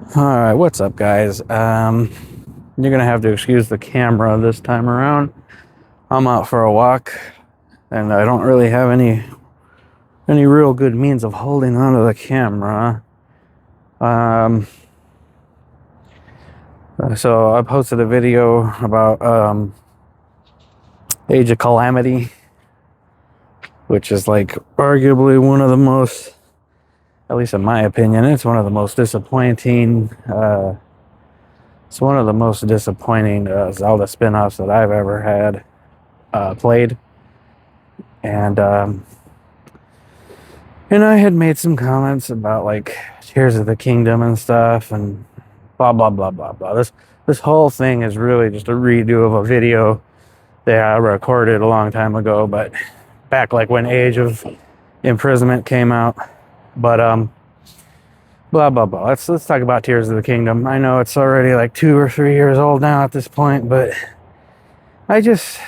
All right, what's up, guys? You're gonna have to excuse the camera this time around. I'm out for a walk, and I don't really have any real good means of holding onto the camera. Um, so I posted a video about Age of Calamity, which is like arguably one of the most, at least in my opinion, it's one of the most disappointing. It's one of the most disappointing Zelda spin-offs that I've ever had played, and I had made some comments about like Tears of the Kingdom and stuff, and blah blah blah blah blah. This whole thing is really just a redo of a video that I recorded a long time ago, but back like when Age of Imprisonment came out. But blah blah blah. Let's talk about Tears of the Kingdom. I know it's already like 2 or 3 years old now at this point, but I just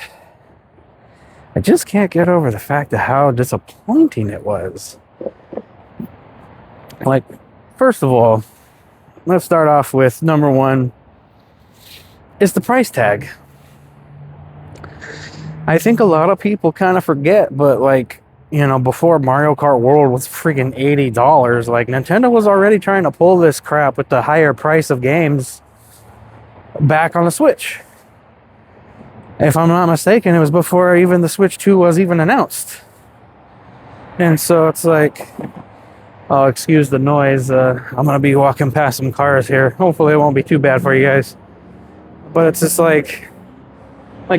can't get over the fact of how disappointing it was. Like, first of all, let's start off with number one is the price tag. I think a lot of people kind of forget, but like, you know, before Mario Kart World was freaking $80, like Nintendo was already trying to pull this crap with the higher price of games back on the Switch. If I'm not mistaken, it was before even the Switch 2 was even announced. And so it's like, oh, excuse the noise. I'm going to be walking past some cars here. Hopefully it won't be too bad for you guys. But it's just like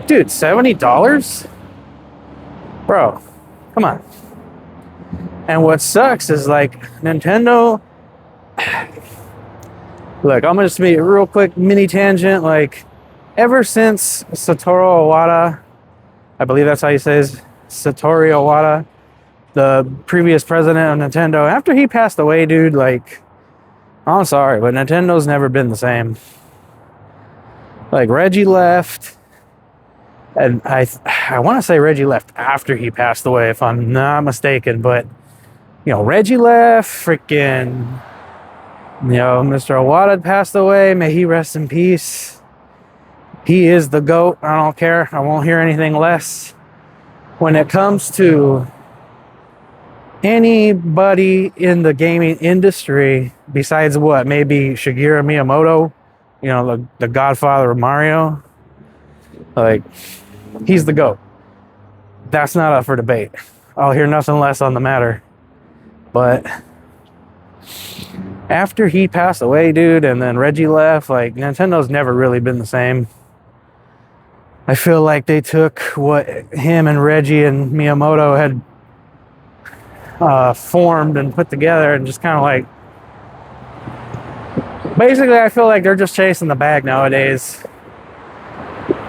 dude, $70? Bro, come on. And what sucks is like Nintendo. Look, I'm gonna just make a real quick mini tangent. Like, ever since Satoru Iwata, I believe that's how you say it, Satoru Iwata, the previous president of Nintendo, after he passed away, dude, like, I'm sorry, but Nintendo's never been the same. Like, Reggie left. And I want to say Reggie left after he passed away, if I'm not mistaken. But, you know, Reggie left, freaking, you know, Mr. Iwata passed away. May he rest in peace. He is the GOAT. I don't care. I won't hear anything less. When it comes to anybody in the gaming industry, besides what, maybe Shigeru Miyamoto, you know, the godfather of Mario, like, he's the GOAT. That's not up for debate. I'll hear nothing less on the matter. But after he passed away, dude, and then Reggie left, like, Nintendo's never really been the same. I feel like they took what him and Reggie and Miyamoto had formed and put together and just kind of like, basically, I feel like they're just chasing the bag nowadays.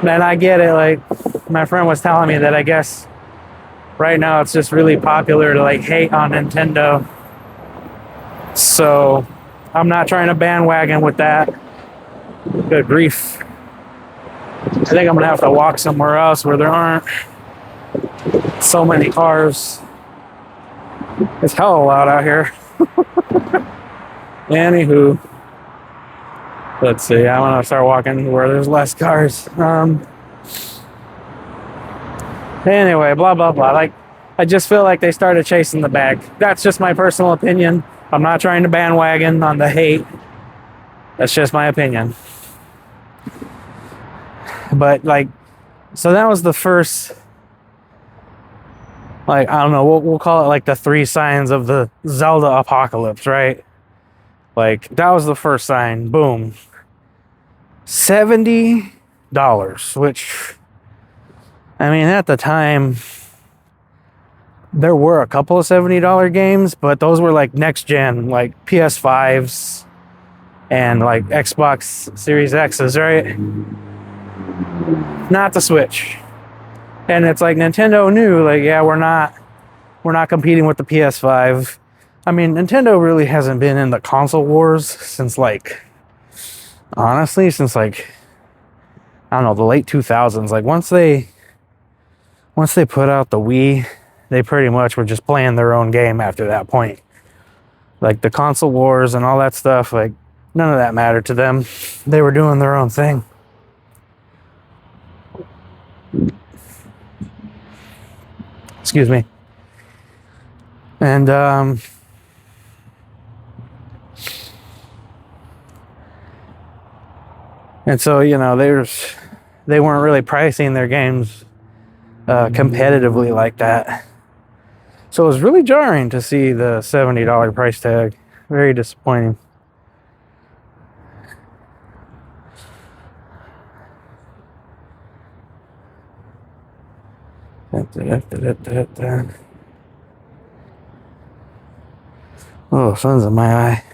And I get it. Like, my friend was telling me that I guess right now it's just really popular to like hate on Nintendo. So I'm not trying to bandwagon with that. Good grief. I think I'm gonna have to walk somewhere else where there aren't so many cars. It's hella loud out here. Anywho, let's see. I want to start walking where there's less cars. Anyway, blah blah blah. Like, I just feel like they started chasing the bag. That's just my personal opinion. I'm not trying to bandwagon on the hate. That's just my opinion. But like, so that was the first, like, I don't know, we'll call it like the 3 signs of the Zelda apocalypse, right? Like, that was the first sign. Boom. $70, which, I mean, at the time, there were a couple of $70 games, but those were like next gen, like PS5s and like Xbox Series X's, right? Not the Switch. And it's like Nintendo knew, like, yeah, we're not competing with the PS5. I mean, Nintendo really hasn't been in the console wars since like, honestly, since like, I don't know, the late 2000s. Like, once they put out the Wii, they pretty much were just playing their own game after that point. Like, the console wars and all that stuff, like, None of that mattered to them. They were doing their own thing. Excuse me. And so, you know, they weren't really pricing their games competitively like that. So it was really jarring to see the $70 price tag. Very disappointing. Oh, sun's in my eye.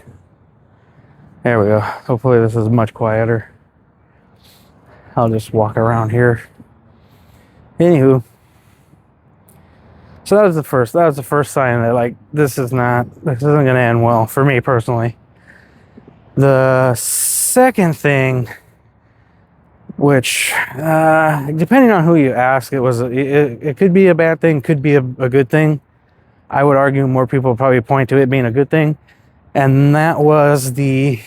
There we go. Hopefully this is much quieter. I'll just walk around here. Anywho, so that was the first sign that, like, this isn't going to end well for me personally. The second thing, which depending on who you ask, it could be a bad thing, could be a good thing. I would argue more people probably point to it being a good thing, and that was the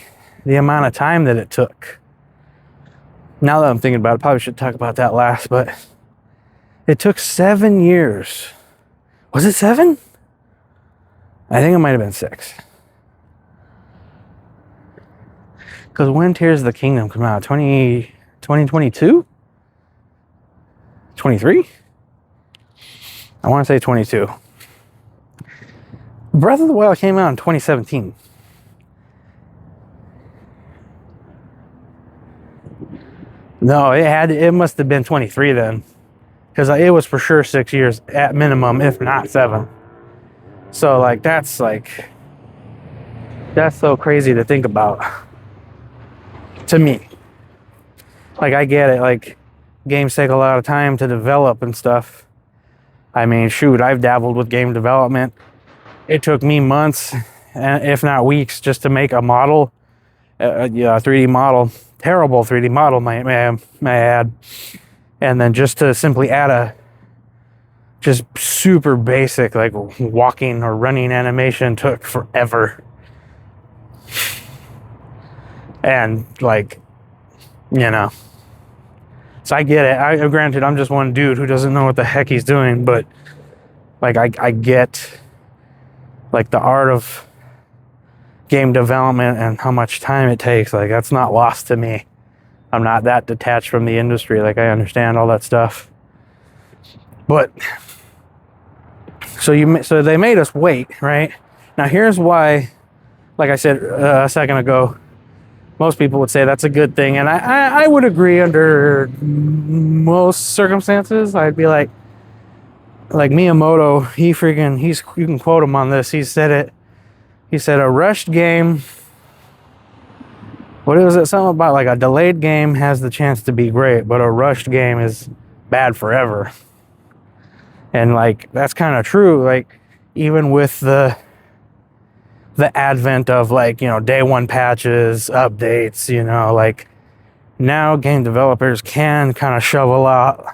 amount of time that it took. Now that I'm thinking about it, probably should talk about that last, but it took 7 years. Was it 7? I think it might have been 6. Because when Tears of the Kingdom come out? 2022? 23? I want to say 22. Breath of the Wild came out in 2017. No, it must have been 23 then. Because it was for sure 6 years at minimum, if not 7. So, like, that's so crazy to think about. To me. Like, I get it. Like, games take a lot of time to develop and stuff. I mean, shoot, I've dabbled with game development. It took me months, if not weeks, just to make a model. A 3D model. Terrible 3D model, may I add. And then just to simply add a just super basic, like, walking or running animation took forever. And, like, you know. So I get it. Granted, I'm just one dude who doesn't know what the heck he's doing, but, like, I get, like, the art of game development and how much time it takes. Like, that's not lost to me. I'm not that detached from the industry. Like, I understand all that stuff. But so they made us wait, right? Now here's why, like I said a second ago, most people would say that's a good thing, and I would agree under most circumstances. I'd be like Miyamoto, you can quote him on this. He said it. He said a rushed game. What was it? Something about, like, a delayed game has the chance to be great, but a rushed game is bad forever. And, like, that's kind of true. Like, even with the advent of, like, you know, day one patches, updates, you know, like, now game developers can kind of shovel out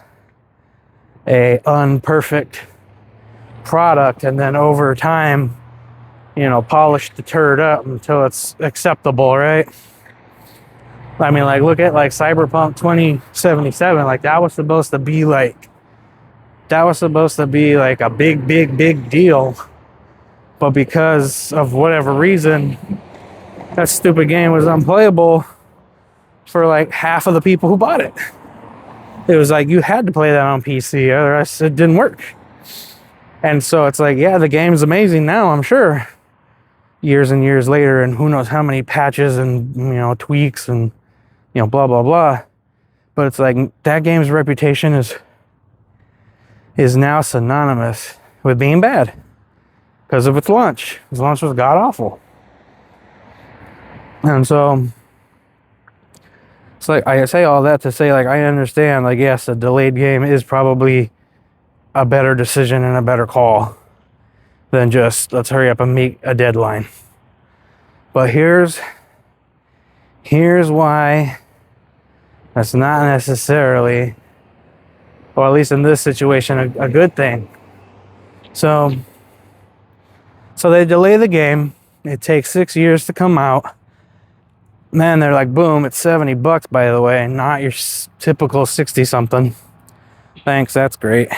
a unperfect product and then over time, you know, polish the turd up until it's acceptable, right? I mean, like, look at, like, Cyberpunk 2077. Like, that was supposed to be like a big deal. But because of whatever reason, that stupid game was unplayable for, like, half of the people who bought it. It was like you had to play that on PC, otherwise it didn't work. And so it's like, yeah, the game's amazing now, I'm sure. Years and years later, and who knows how many patches and, you know, tweaks and, you know, blah, blah, blah. But it's like that game's reputation is now synonymous with being bad because of its launch. Its launch was god-awful. And so it's like, I say all that to say, like, I understand, like, yes, a delayed game is probably a better decision and a better call than just, let's hurry up and meet a deadline. But here's why that's not necessarily, or at least in this situation, a good thing. So they delay the game. It takes 6 years to come out. Man, they're like, boom, it's $70, by the way, not your typical 60 something. Thanks, that's great.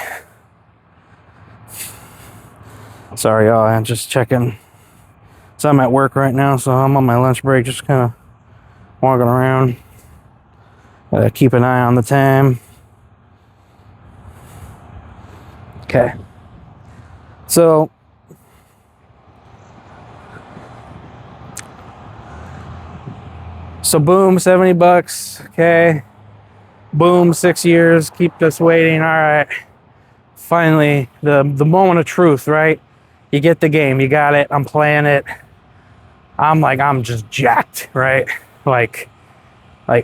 Sorry, y'all, I'm just checking. So I'm at work right now, so I'm on my lunch break, just kind of walking around. Keep an eye on the time. Okay. So boom, $70. Okay. Boom, 6 years. Keep us waiting. All right. Finally, the moment of truth, right? You get the game. You got it. I'm playing it. I'm just jacked, right? Like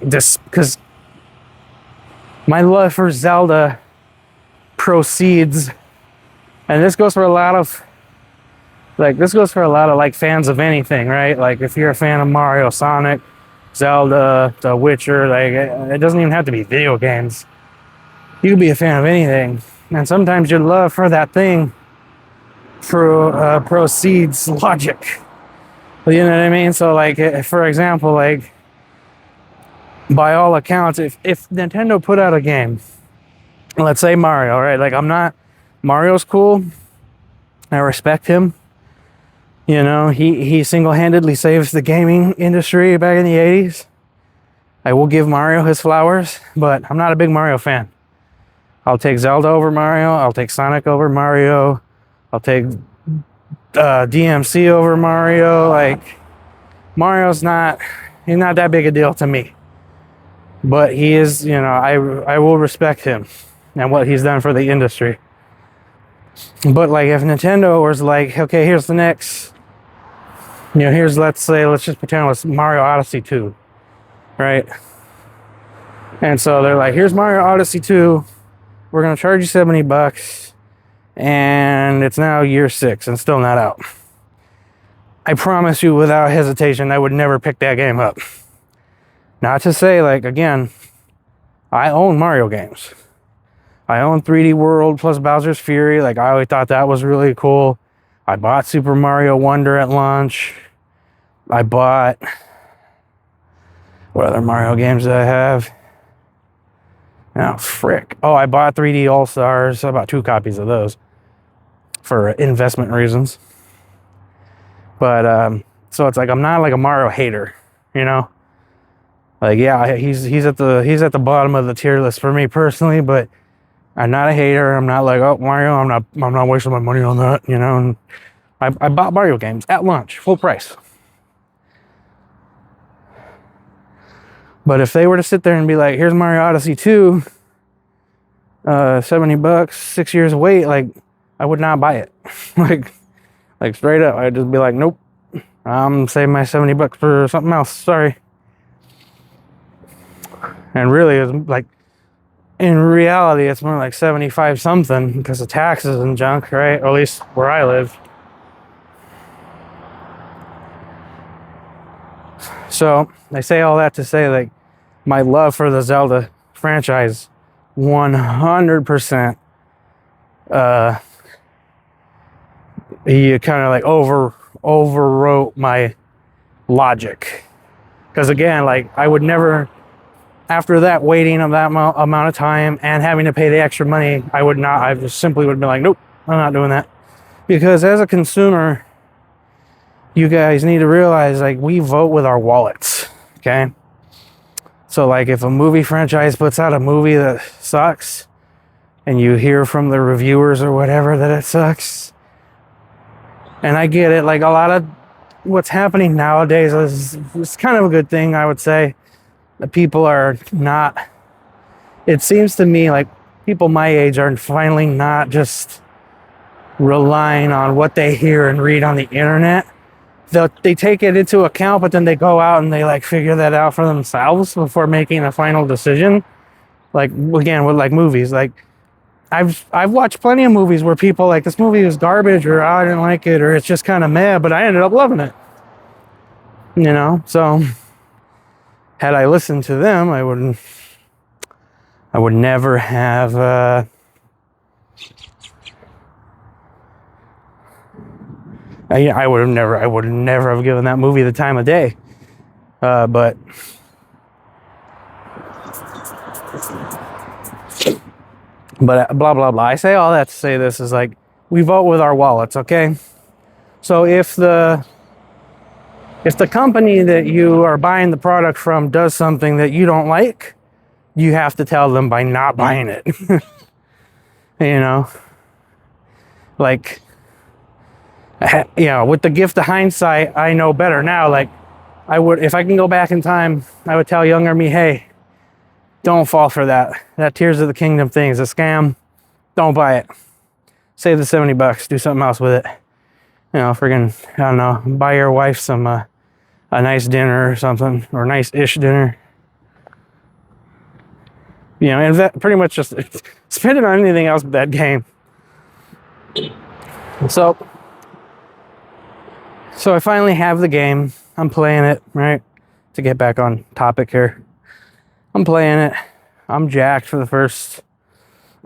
just because my love for Zelda proceeds, and this goes for a lot of like fans of anything, right? Like if you're a fan of Mario, Sonic, Zelda, The Witcher, like it doesn't even have to be video games. You can be a fan of anything, and sometimes your love for that thing proceeds logic. You know what I mean? So like, for example, like by all accounts, if Nintendo put out a game, let's say Mario, right? Like Mario's cool. I respect him. You know, he single-handedly saves the gaming industry back in the 80s. I will give Mario his flowers, but I'm not a big Mario fan. I'll take Zelda over Mario. I'll take Sonic over Mario. I'll take DMC over Mario. Like, Mario's he's not that big a deal to me. But he is, you know, I will respect him and what he's done for the industry. But like if Nintendo was like, okay, here's the next, you know, let's just pretend it was Mario Odyssey 2, right? And so they're like, here's Mario Odyssey 2. We're going to charge you $70. And it's now year 6 and still not out. I promise you without hesitation, I would never pick that game up. Not to say, like, again, I own Mario games. I own 3D World plus Bowser's Fury. Like, I always thought that was really cool. I bought Super Mario Wonder at launch. I bought... What other Mario games do I have? Oh, frick. Oh, I bought 3D All-Stars. I bought 2 copies of those for investment reasons. But, so it's like, I'm not like a Mario hater, you know? Like, yeah, he's at the bottom of the tier list for me personally, but I'm not a hater. I'm not like, oh, Mario, I'm not wasting my money on that, you know? And I bought Mario games at launch, full price. But if they were to sit there and be like, here's Mario Odyssey 2, $70, 6 years wait, like, I would not buy it. like straight up, I'd just be like, nope, I'm saving my $70 for something else, sorry. And really, it's like, in reality, it's more like 75 something because of taxes and junk, right? Or at least where I live. So I say all that to say, like, my love for the Zelda franchise 100% he kind of like overwrote my logic, because again, like, I would never, after that waiting of that amount of time and having to pay the extra money, I just simply would be like, nope, I'm not doing that. Because as a consumer, you guys need to realize, like, we vote with our wallets, okay? So like if a movie franchise puts out a movie that sucks and you hear from the reviewers or whatever that it sucks, and I get it, like a lot of what's happening nowadays is kind of a good thing, I would say. That people are not, it seems to me like people my age are finally not just relying on what they hear and read on the internet. They take it into account, but then they go out and they like figure that out for themselves before making a final decision. Like, again, with like movies, like I've watched plenty of movies where people like, this movie is garbage, or I didn't like it, or it's just kind of meh, but I ended up loving it. You know, so had I listened to them, I would never have I would never have given that movie the time of day. But blah blah blah. I say all that to say this is like, we vote with our wallets, okay? So if the company that you are buying the product from does something that you don't like, you have to tell them by not buying it. You know, like, you know, with the gift of hindsight, I know better now. Like, I would, if I can go back in time, I would tell younger me, hey, don't fall for that. That Tears of the Kingdom thing is a scam. Don't buy it. Save the $70. Do something else with it. You know, friggin', I don't know, buy your wife some, a nice dinner or something, or nice-ish dinner. You know, and that pretty much just spend it on anything else but that game. So I finally have the game. I'm playing it, right? To get back on topic here. I'm playing it. I'm jacked for the first,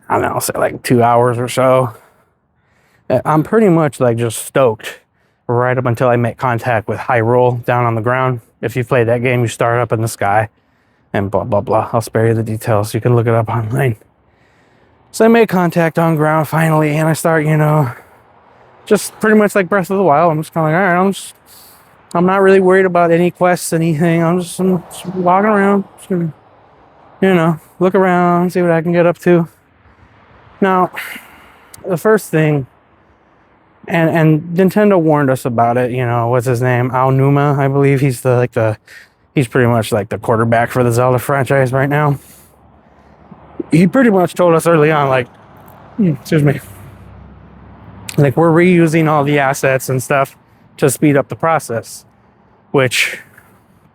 I don't know, say like 2 hours or so. I'm pretty much like just stoked right up until I make contact with Hyrule down on the ground. If you played that game, you start up in the sky and blah, blah, blah. I'll spare you the details. You can look it up online. So I make contact on ground finally, and I start, you know, just pretty much like Breath of the Wild. I'm just kind of like, all right, I'm not really worried about any quests, anything. I'm just walking around, just gonna, you know, look around, see what I can get up to. Now, the first thing, and Nintendo warned us about it, you know, what's his name? Aonuma, I believe. He's he's pretty much like the quarterback for the Zelda franchise right now. He pretty much told us early on, like, excuse me, like, we're reusing all the assets and stuff to speed up the process, which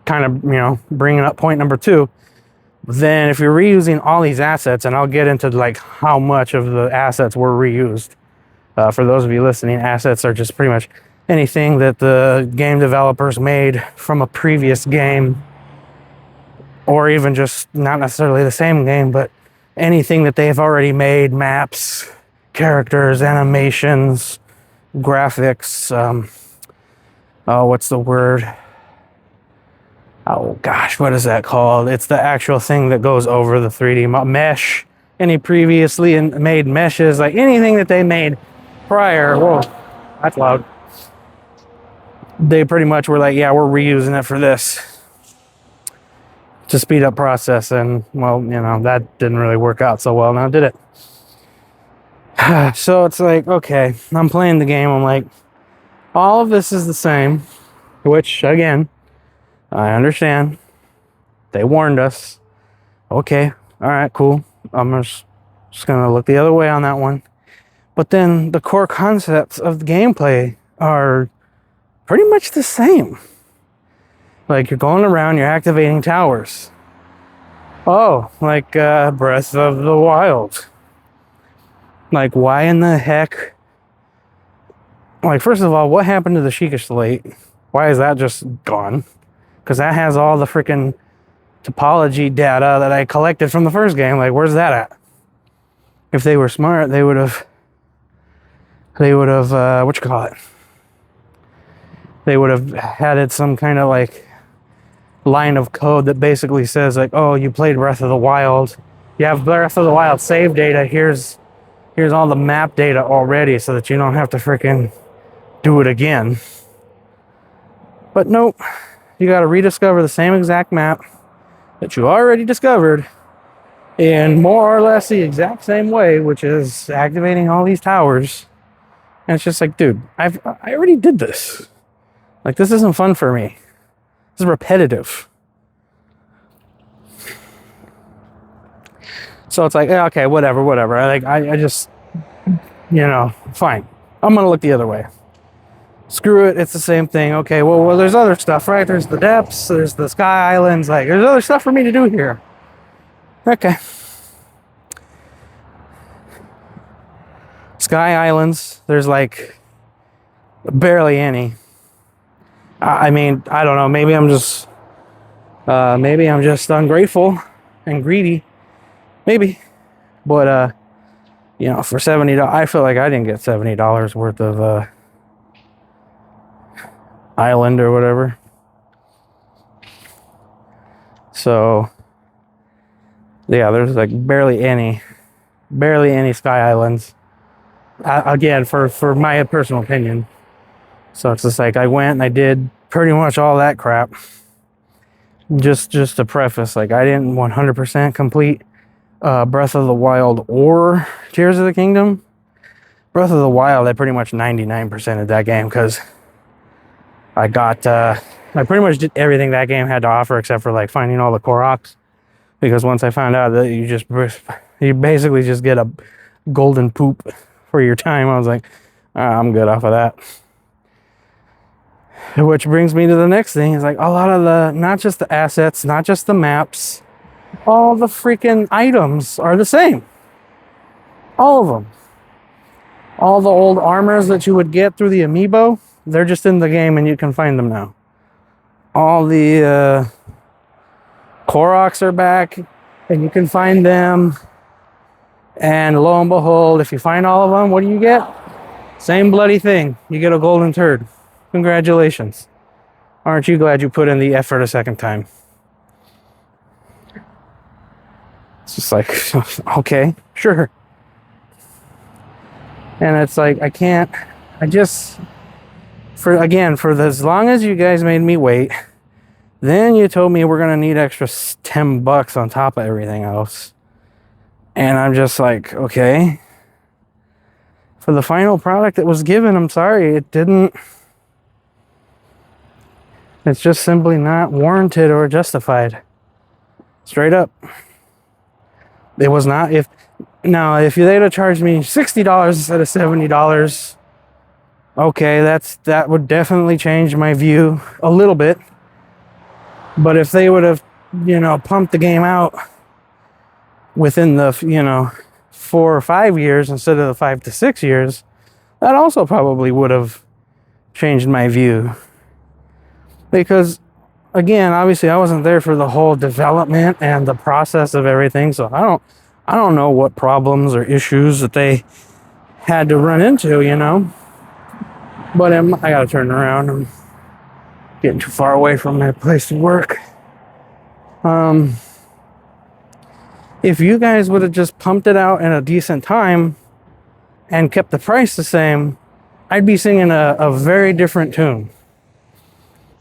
kind of, you know, bringing up point number 2. Then if you're reusing all these assets, and I'll get into like how much of the assets were reused. For those of you listening, assets are just pretty much anything that the game developers made from a previous game, or even just not necessarily the same game, but anything that they've already made, maps, characters, animations, graphics, oh, what's the word? Oh gosh, what is that called? It's the actual thing that goes over the 3D mesh. Any previously made meshes, like anything that they made prior. Whoa, that's loud. They pretty much were like, yeah, we're reusing it for this to speed up process. And well, you know, that didn't really work out so well now, did it? So it's like, okay, I'm playing the game. I'm like, all of this is the same, which again, I understand. They warned us. Okay, all right, cool. I'm just gonna look the other way on that one. But then the core concepts of the gameplay are pretty much the same. Like, you're going around, you're activating towers. Oh, like Breath of the Wild. Like, why in the heck? Like, first of all, what happened to the Sheikah Slate? Why is that just gone? Because that has all the freaking topology data that I collected from the first game. Like, where's that at? If they were smart, they would have, what you call it? They would have added some kind of like line of code that basically says like, oh, you played Breath of the Wild. You have Breath of the Wild save data. Here's all the map data already, so that you don't have to freaking do it again. But nope, you got to rediscover the same exact map that you already discovered in more or less the exact same way, which is activating all these towers. And it's just like, dude, I already did this. Like, this isn't fun for me. This is repetitive. So it's like, yeah, okay, whatever. I just, you know, fine. I'm gonna look the other way. Screw it, it's the same thing. Okay, well, there's other stuff, right? There's the depths, there's the sky islands, like, there's other stuff for me to do here. Okay. Sky islands, there's like barely any. I mean, I don't know, maybe I'm just ungrateful and greedy. Maybe. But you know, for $70, I feel like I didn't get $70 worth of island or whatever. So yeah, there's like barely any sky islands. Again, for my personal opinion. So it's just like I went and I did pretty much all that crap. Just to preface, like I didn't 100% complete Breath of the Wild or Tears of the Kingdom. Breath of the Wild, I pretty much 99% of that game because I pretty much did everything that game had to offer except for like finding all the Koroks. Because once I found out that you basically just get a golden poop for your time, I was like, I'm good off of that. Which brings me to the next thing. Is like a lot of not just the assets, not just the maps, all the freaking items are the same. All of them. All the old armors that you would get through the amiibo, they're just in the game and you can find them now. All the Koroks are back and you can find them. And lo and behold, if you find all of them, what do you get? Same bloody thing. You get a golden turd. Congratulations. Aren't you glad you put in the effort a second time? It's just like, okay, sure. And it's like, for as long as you guys made me wait, then you told me we're going to need extra $10 on top of everything else. And I'm just like, okay. For the final product that was given, I'm sorry, it's just simply not warranted or justified. Straight up. It was not. If they'd have charged me $60 instead of $70, okay, that would definitely change my view a little bit. But if they would have, pumped the game out within the, 4 or 5 years instead of the 5 to 6 years, that also probably would have changed my view. Because, again, obviously I wasn't there for the whole development and the process of everything, so I don't know what problems or issues that they had to run into, But I gotta turn around. I'm getting too far away from my place to work. If you guys would have just pumped it out in a decent time and kept the price the same, I'd be singing a very different tune.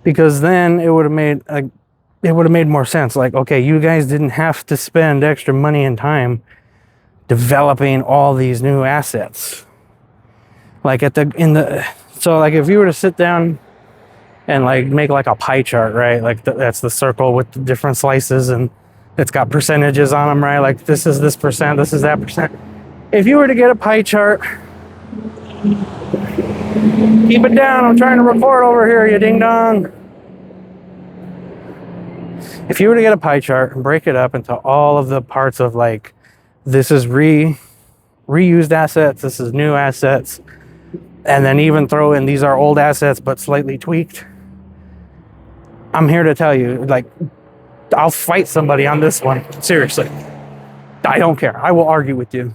Because then it would have made more sense. Like, okay, you guys didn't have to spend extra money and time developing all these new assets. Like so like if you were to sit down and like make like a pie chart, right? Like that's the circle with the different slices and it's got percentages on them, right? Like this is this percent, this is that percent. If you were to get a pie chart, keep it down, I'm trying to record over here, you ding dong. If you were to get a pie chart and break it up into all of the parts of like, this is reused assets, this is new assets, and then even throw in these are old assets but slightly tweaked, I'm here to tell you, like, I'll fight somebody on this one. Seriously. I don't care. I will argue with you.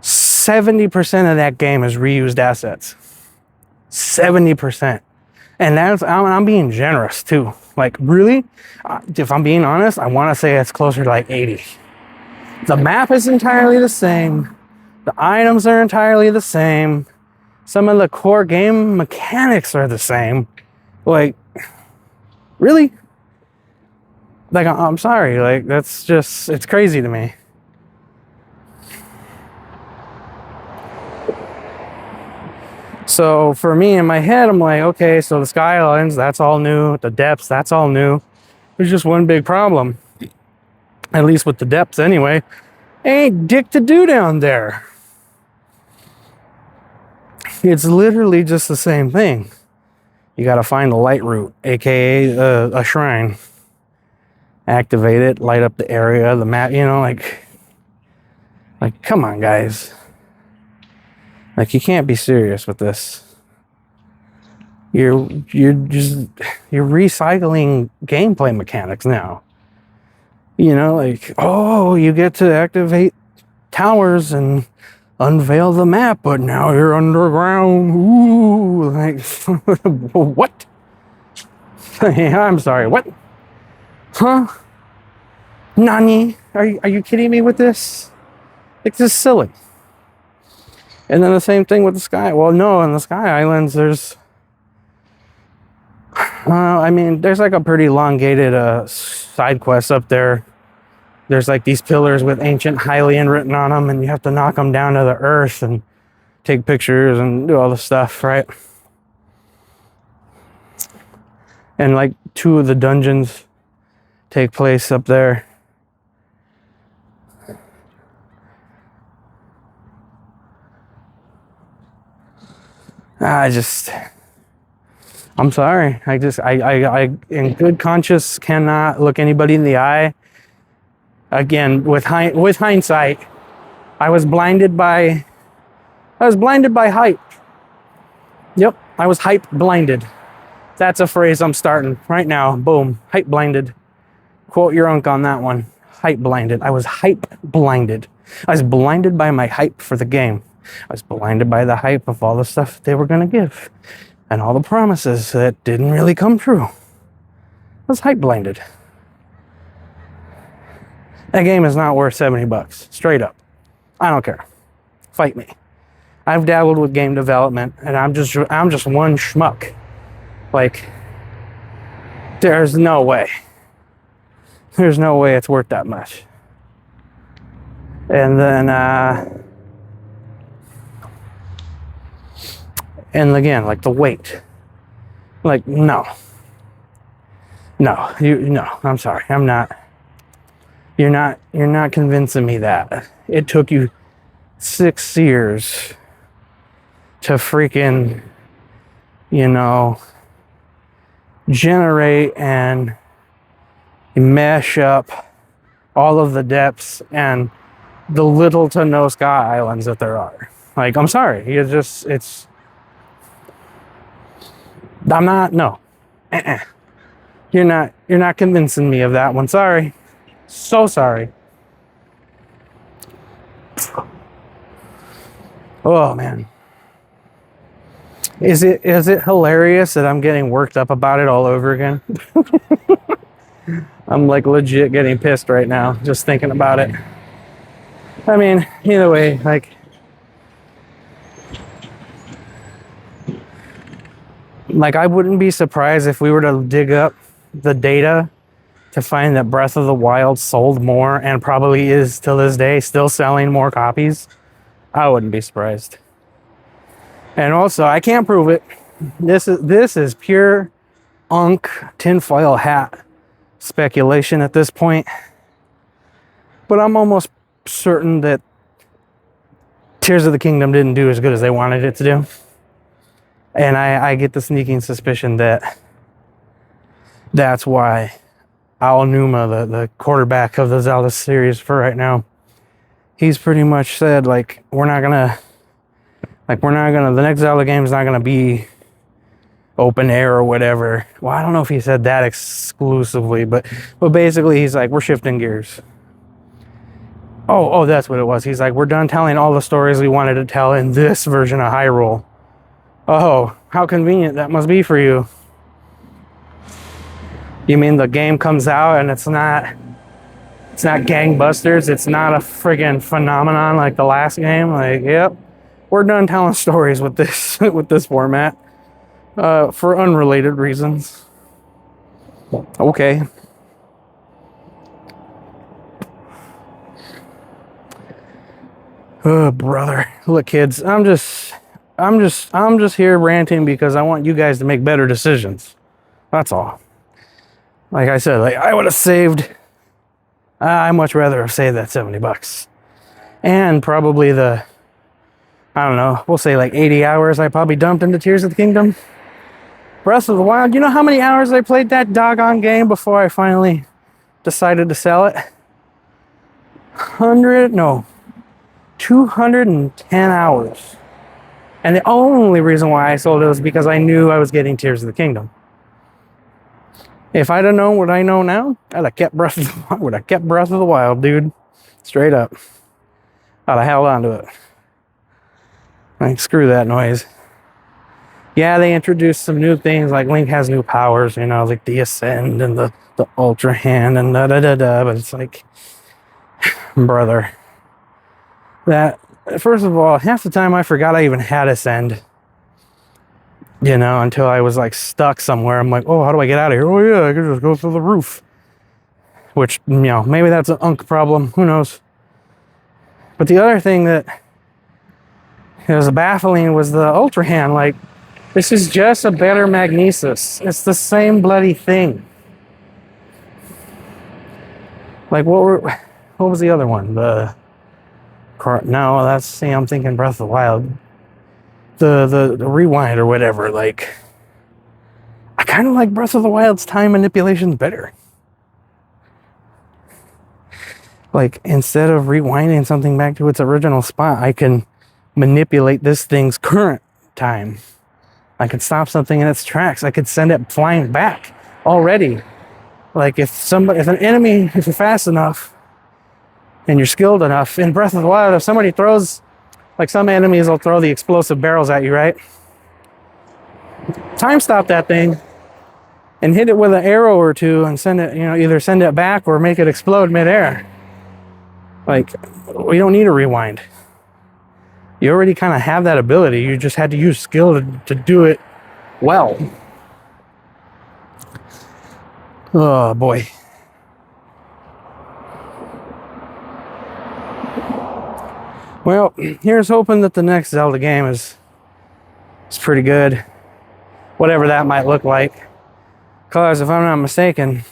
70% of that game is reused assets. 70%. And I'm being generous too. Like, really? If I'm being honest, I want to say it's closer to like 80. The map is entirely the same. The items are entirely the same. Some of the core game mechanics are the same. Like, really? Like, I'm sorry. Like, that's just, it's crazy to me. So for me in my head, I'm like, okay, so the Sky Islands, that's all new. The depths, that's all new. There's just one big problem. At least with the depths anyway. Ain't dick to do down there. It's literally just the same thing. You gotta find the light route, aka a shrine. Activate it, light up the area, the map, like come on, guys. Like, you can't be serious with this. You're recycling gameplay mechanics now. Like, oh, you get to activate towers and unveil the map, but now you're underground. Ooh, like, what? I'm sorry, what? Huh? Nani? Are you kidding me with this? Like, this is silly. And then the same thing with the Sky. Well, no, in the Sky Islands, there's... I mean, there's like a pretty elongated side quest up there. There's like these pillars with ancient Hylian written on them, and you have to knock them down to the earth and take pictures and do all the stuff, right? And like 2 of the dungeons take place up there. I'm sorry. I in good conscience cannot look anybody in the eye. Again, with hindsight, I was blinded by hype. Yep, I was hype blinded. That's a phrase I'm starting right now. Boom, hype blinded. Quote your uncle on that one. Hype blinded. I was hype blinded. I was blinded by my hype for the game. I was blinded by the hype of all the stuff they were going to give and all the promises that didn't really come true. I was hype blinded. That game is not worth $70. Straight up. I don't care. Fight me. I've dabbled with game development, and I'm just one schmuck. Like, there's no way. There's no way it's worth that much. And then, and again, like the weight. Like, no, I'm sorry. I'm not. You're not convincing me that. It took you 6 years to freaking, generate and mesh up all of the depths and the little to no Sky Islands that there are. Like, I'm sorry. I'm not, no. You're not convincing me of that one. Sorry. So sorry. Oh, man. Is it hilarious that I'm getting worked up about it all over again? I'm like legit getting pissed right now just thinking about it. I mean, either way, like I wouldn't be surprised if we were to dig up the data to find that Breath of the Wild sold more and probably is till this day still selling more copies. I wouldn't be surprised. And also, I can't prove it. This is pure tinfoil hat speculation at this point. But I'm almost certain that Tears of the Kingdom didn't do as good as they wanted it to do. And I get the sneaking suspicion that that's why Aonuma, the quarterback of the Zelda series for right now, he's pretty much said, like, the next Zelda game is not gonna be open air or whatever. Well, I don't know if he said that exclusively, but basically he's like, we're shifting gears. Oh, that's what it was. He's like, we're done telling all the stories we wanted to tell in this version of Hyrule. Oh, how convenient that must be for you. You mean the game comes out and it's not gangbusters? It's not a friggin' phenomenon like the last game? Like, yep, we're done telling stories with this format for unrelated reasons. Okay. Oh, brother. Look, kids, I'm just here ranting because I want you guys to make better decisions. That's all. Like I said, like I would have saved. I'd much rather have saved that $70, and probably I don't know. We'll say like 80 hours I probably dumped into Tears of the Kingdom. Breath of the Wild. You know how many hours I played that doggone game before I finally decided to sell it? 210 hours. And the only reason why I sold it was because I knew I was getting Tears of the Kingdom. If I'd have known what I know now, I'd have kept Breath of the Wild, dude. Straight up. I'd have held on to it. Like, screw that noise. Yeah, they introduced some new things, like Link has new powers, you know, like the Ascend and the Ultra Hand and da-da-da-da, but it's like, brother, that, first of all, half the time I forgot I even had Ascend, you know, until I was like stuck somewhere. I'm like, oh, how do I get out of here? Oh yeah, I can just go through the roof. Which, you know, maybe that's an Unk problem, who knows. But the other thing that was baffling was the Ultra Hand. Like, this is just a better magnesis. It's the same bloody thing. Like, what was the other one? No, that's, see, I'm thinking Breath of the Wild. The rewind or whatever. Like, I kind of like Breath of the Wild's time manipulation better. Like, instead of rewinding something back to its original spot, I can manipulate this thing's current time. I could stop something in its tracks. I could send it flying back already. Like, if an enemy, if you're fast enough and you're skilled enough, in Breath of the Wild, if somebody throws, like, some enemies will throw the explosive barrels at you, right? Time stop that thing and hit it with an arrow or two and send it, you know, either send it back or make it explode midair. Like, we don't need a rewind. You already kind of have that ability. You just had to use skill to do it well. Oh boy. Well, here's hoping that the next Zelda game is pretty good. Whatever that might look like. Because if I'm not mistaken,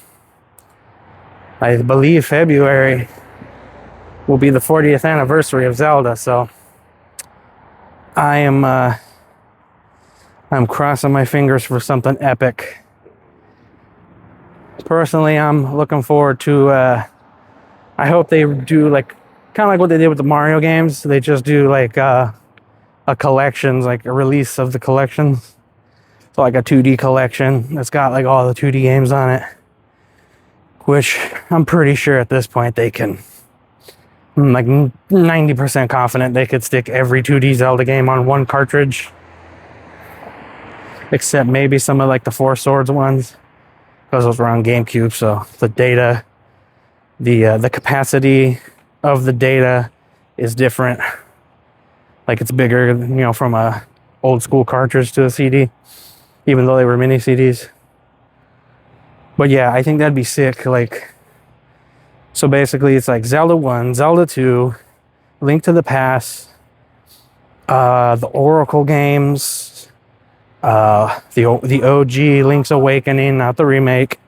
I believe February will be the 40th anniversary of Zelda, so I'm crossing my fingers for something epic. Personally, I'm looking forward to, I hope they do like, kind of like what they did with the Mario games. They just do like a collections, like a release of the collections. So like a 2D collection that's got like all the 2D games on it. Which I'm pretty sure at this point they can, I'm like 90% confident they could stick every 2D Zelda game on one cartridge. Except maybe some of like the Four Swords ones. Because those were on GameCube, so the data, the capacity of the data is different. Like, it's bigger, you know, from a old school cartridge to a CD, even though they were mini CDs. But yeah, I think that'd be sick. Like, so basically it's like Zelda 1, Zelda 2, Link to the Past, the Oracle games, the OG Link's Awakening, not the remake,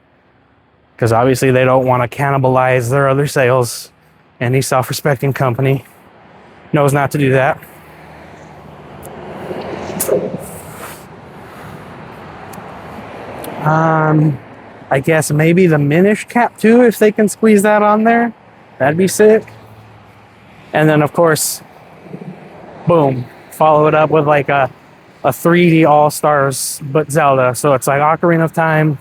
because obviously they don't want to cannibalize their other sales. Any self-respecting company knows not to do that. I guess maybe the Minish Cap too, if they can squeeze that on there. That'd be sick. And then, of course, boom, follow it up with like a 3D All-Stars, but Zelda. So it's like Ocarina of Time,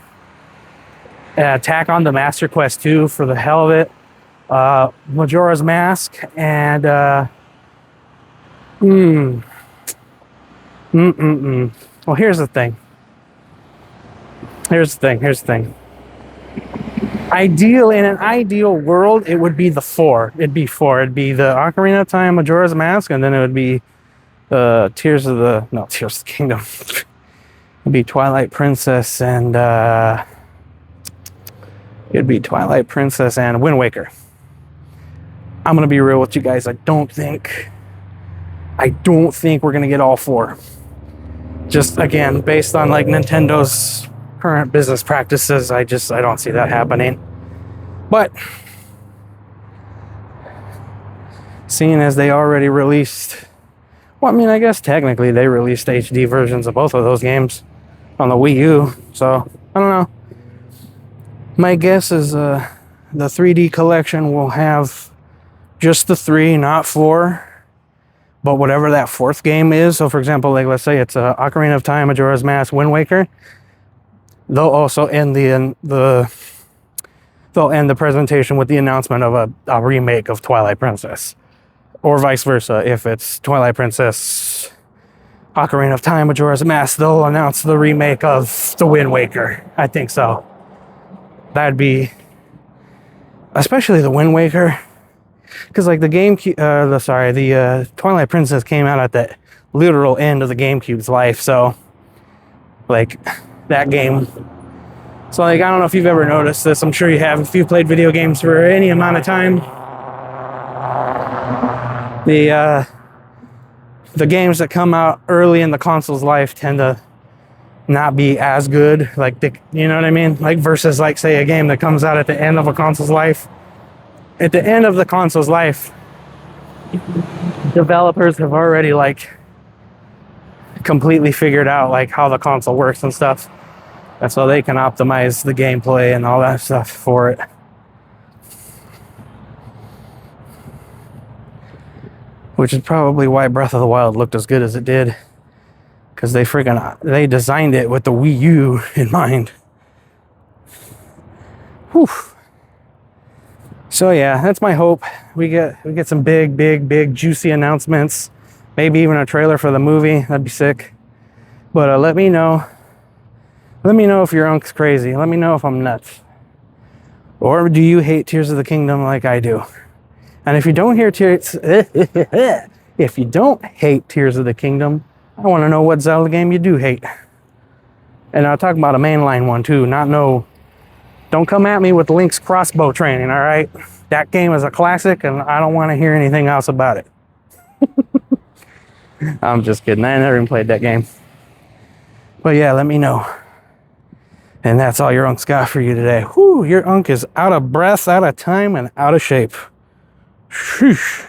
tack on the Master Quest 2 for the hell of it, Majora's Mask, and well, here's the thing. In an ideal world, it would be the four. It'd be the Ocarina of Time, Majora's Mask, and then it would be Tears of the Kingdom. It'd be Twilight Princess and Wind Waker. I'm gonna be real with you guys. I don't think we're gonna get all four. Just again, based on like Nintendo's current business practices, I don't see that happening. But seeing as they already released, well, I mean, I guess technically they released HD versions of both of those games on the Wii U, so I don't know. My guess is the 3D collection will have just the 3, not 4. But whatever that fourth game is, so for example, like let's say it's Ocarina of Time, Majora's Mask, Wind Waker, they'll also end the presentation with the announcement of a remake of Twilight Princess, or vice versa. If it's Twilight Princess, Ocarina of Time, Majora's Mask, they'll announce the remake of The Wind Waker. I think so. That'd be, especially The Wind Waker, because like the Twilight Princess came out at the literal end of the GameCube's life, so like that game. So like, I don't know if you've ever noticed this. I'm sure you have if you've played video games for any amount of time. The games that come out early in the console's life tend to not be as good, like you know what I mean? Like versus like say a game that comes out at the end of a console's life. At the end of the console's life, developers have already like completely figured out like how the console works and stuff. And so they can optimize the gameplay and all that stuff for it. Which is probably why Breath of the Wild looked as good as it did. Because they designed it with the Wii U in mind. Whew. So yeah, that's my hope. We get some big juicy announcements. Maybe even a trailer for the movie. That'd be sick. But let me know. Let me know if your unc's crazy. Let me know if I'm nuts. Or do you hate Tears of the Kingdom like I do? And if you don't hate Tears of the Kingdom, I want to know what Zelda game you do hate. And I'll talk about a mainline one too. Don't come at me with Link's crossbow training, all right? That game is a classic and I don't want to hear anything else about it. I'm just kidding. I never even played that game. But yeah, let me know. And that's all your unc's got for you today. Whew, your unk is out of breath, out of time, and out of shape. Sheesh.